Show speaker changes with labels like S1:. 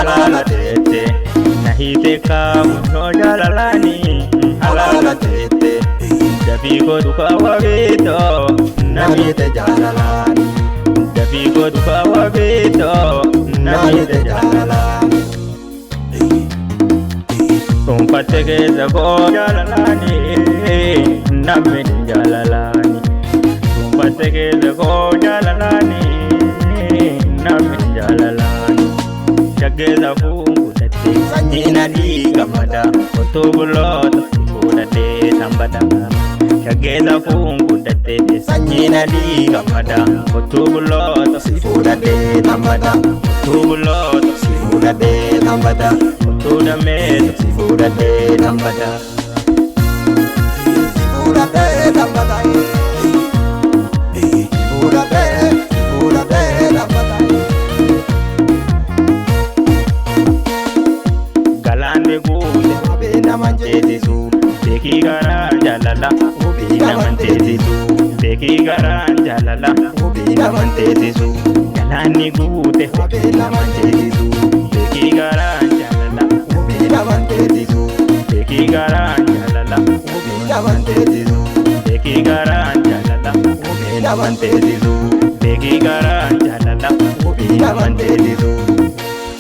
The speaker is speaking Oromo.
S1: halala tete nahite kamuno jalalani halala tete Dafigo duka wabito namite jalalani Dafigo duka wabito namite jalalani Tumpategeza ko jalalani namite jalalani Tumpategeza ko jalalani namite jalalani Shageza fungu date Sanyina di gamada Otobulota Fuda de tambada Shageza fungu date Sanyina di gamada Otobulota Fuda de tambada Otobulota Fuda de tambada Otoda meto Fuda de tambada Fuda de tambada Fuda de tambada Galande gule Bena manjezi su Beki garan jalala Bena manjezi su Beki garan jalala Bena manjezi su Galande gule Bena manjezi su Beki garan jalala Bena manjezi su Beki garan jalala Bena manjezi su Beki garan jalala Bena manjezi su Beki garan jalala Bena manjezi su